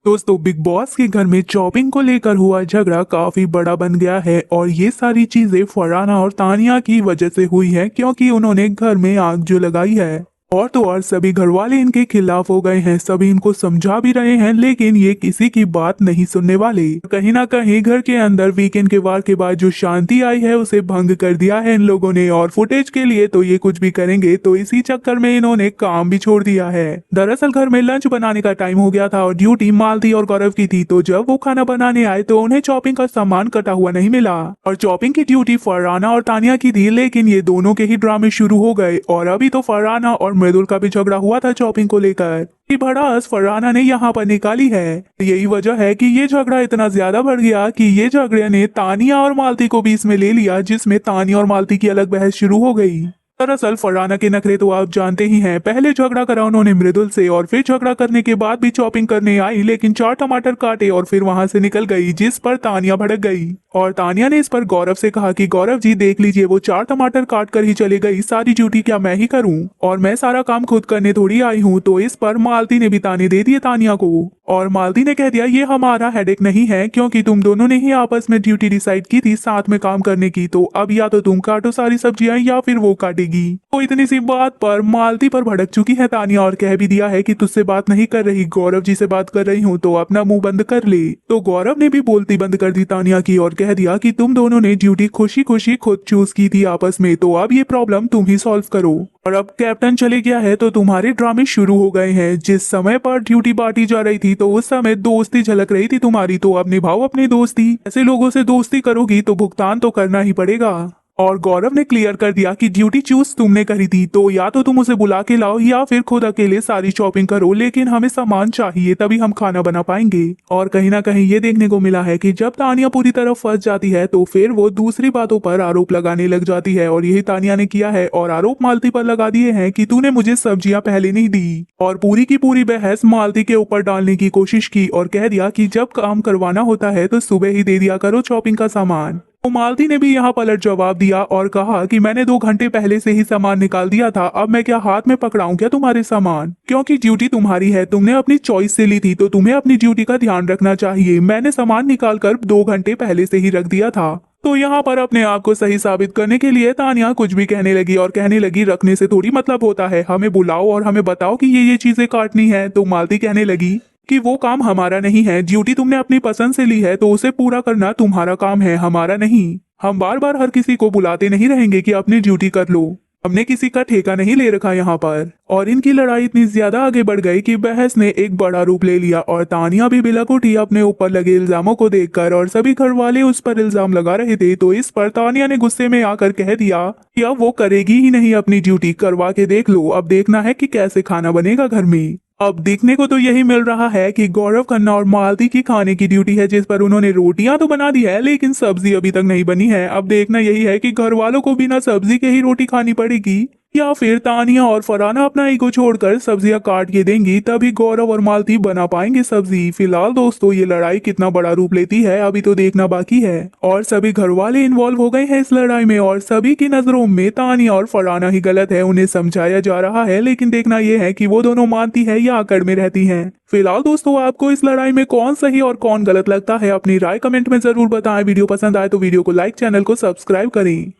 दोस्तों, big boss के घर में चॉपिंग को लेकर हुआ झगड़ा काफी बड़ा बन गया है और ये सारी चीजें फरहाना और तानिया की वजह से हुई है क्योंकि उन्होंने घर में आग जो लगाई है। और तो और सभी घर वाले इनके खिलाफ हो गए हैं। सभी इनको समझा भी रहे हैं लेकिन ये किसी की बात नहीं सुनने वाले। कहीं ना कहीं घर के अंदर वीकेंड के वार के बाद जो शांति आई है उसे भंग कर दिया है इन लोगों ने। और फुटेज के लिए तो ये कुछ भी करेंगे, तो इसी चक्कर में इन्होंने काम भी छोड़ दिया है। दरअसल घर में लंच बनाने का टाइम हो गया था और ड्यूटी मालती और गौरव की थी। तो जब वो खाना बनाने आए तो उन्हें चॉपिंग का सामान कटा हुआ नहीं मिला और चॉपिंग की ड्यूटी फरहाना और तानिया की थी। लेकिन ये दोनों के ही ड्रामे शुरू हो गए और अभी तो फरहाना और मृदुल का भी झगड़ा हुआ था चॉपिंग को लेकर। ये भड़ास फरहाना ने यहाँ पर निकाली है। यही वजह है कि ये झगड़ा इतना ज्यादा बढ़ गया कि ये झगड़े ने तानिया और मालती को भी इसमें ले लिया, जिसमें तानिया और मालती की अलग बहस शुरू हो गई। दरअसल फरहाना के नखरे तो आप जानते ही हैं। पहले झगड़ा करा उन्होंने मृदुल से और फिर झगड़ा करने के बाद भी चॉपिंग करने आई, लेकिन 4 टमाटर काटे और फिर वहां से निकल गई, जिस पर तानिया भड़क गई। और तानिया ने इस पर गौरव से कहा कि गौरव जी देख लीजिए, वो 4 टमाटर काट कर ही चली गई, सारी ड्यूटी क्या मैं ही करूं और मैं सारा काम खुद करने थोड़ी आई हूं। तो इस पर मालती ने भी ताने दे दिए तानिया को और मालती ने कह दिया ये हमारा हेडेक नहीं है क्योंकि तुम दोनों ने ही आपस में ड्यूटी डिसाइड की थी साथ में काम करने की। तो अब या तो तुम काटो सारी सब्जियां या फिर वो काटेगी। तो इतनी सी बात पर मालती पर भड़क चुकी है तानिया और कह भी दिया है कि तुझसे बात नहीं कर रही, गौरव जी से बात कर रही हूँ, तो अपना मुंह बंद कर ले। तो गौरव ने भी बोलती बंद कर दी तानिया की और कह दिया कि तुम दोनों ने ड्यूटी खुशी खुशी खुद चूज की थी आपस में, तो अब ये प्रॉब्लम तुम ही सॉल्व करो। और अब कैप्टन चले गया है तो तुम्हारे ड्रामे शुरू हो गए हैं। जिस समय पर ड्यूटी बांटी जा रही थी तो उस समय दोस्ती झलक रही थी तुम्हारी, तो अब निभाओ अपनी दोस्ती। ऐसे लोगों से दोस्ती करोगी तो भुगतान तो करना ही पड़ेगा। और गौरव ने क्लियर कर दिया कि ड्यूटी चूज तुमने करी थी, तो या तो तुम उसे बुला के लाओ या फिर खुद अकेले सारी शॉपिंग करो, लेकिन हमें सामान चाहिए तभी हम खाना बना पाएंगे। और कहीं ना कहीं ये देखने को मिला है कि जब तानिया पूरी तरह फंस जाती है तो फिर वो दूसरी बातों पर आरोप लगाने लग जाती है और यही तानिया ने किया है। और आरोप मालती पर लगा दिए हैं कि तूने मुझे सब्जियां पहले नहीं दी और पूरी की पूरी बहस मालती के ऊपर डालने की कोशिश की और कह दिया कि जब काम करवाना होता है तो सुबह ही दे दिया करो शॉपिंग का सामान। तो मालती ने भी यहाँ पलट जवाब दिया और कहा कि मैंने 2 घंटे पहले से ही सामान निकाल दिया था, अब मैं क्या हाथ में पकड़ाऊं क्या तुम्हारे सामान, क्योंकि ड्यूटी तुम्हारी है, तुमने अपनी चॉइस से ली थी तो तुम्हें अपनी ड्यूटी का ध्यान रखना चाहिए। मैंने सामान निकाल कर 2 घंटे पहले से ही रख दिया था। तो यहाँ पर अपने आप को सही साबित करने के लिए तानिया कुछ भी कहने लगी और कहने लगी रखने से थोड़ी मतलब होता है, हमें बुलाओ और हमें बताओ कि ये चीजें काटनी है। तो मालती कहने लगी कि वो काम हमारा नहीं है, ड्यूटी तुमने अपनी पसंद से ली है तो उसे पूरा करना तुम्हारा काम है, हमारा नहीं। हम बार बार हर किसी को बुलाते नहीं रहेंगे कि अपनी ड्यूटी कर लो, हमने किसी का ठेका नहीं ले रखा यहाँ पर। और इनकी लड़ाई इतनी ज्यादा आगे बढ़ गई कि बहस ने एक बड़ा रूप ले लिया और तानिया भी बिलक उठी अपने ऊपर लगे इल्जामों को देखकर और सभी घर वाले उस पर इल्जाम लगा रहे थे। तो इस पर तानिया ने गुस्से में आकर कह दिया कि अब वो करेगी ही नहीं अपनी ड्यूटी, करवा के देख लो, अब देखना है कि कैसे खाना बनेगा घर में। अब देखने को तो यही मिल रहा है कि गौरव खन्ना और मालती की खाने की ड्यूटी है, जिस पर उन्होंने रोटियां तो बना दी है लेकिन सब्जी अभी तक नहीं बनी है। अब देखना यही है कि घर वालों को बिना सब्जी के ही रोटी खानी पड़ेगी या फिर तानिया और फरहाना अपना ईगो छोड़कर सब्जियां काट के देंगी, तभी गौरव और मालती बना पाएंगे सब्जी। फिलहाल दोस्तों ये लड़ाई कितना बड़ा रूप लेती है अभी तो देखना बाकी है। और सभी घर वाले इन्वॉल्व हो गए हैं इस लड़ाई में और सभी की नजरों में तानिया और फरहाना ही गलत है, उन्हें समझाया जा रहा है। लेकिन देखना यह है कि वो दोनों मानती है या अकड़ में रहती है। फिलहाल दोस्तों आपको इस लड़ाई में कौन सही और कौन गलत लगता है अपनी राय कमेंट में जरूर बताएं। वीडियो पसंद आए तो वीडियो को लाइक, चैनल को सब्सक्राइब करें।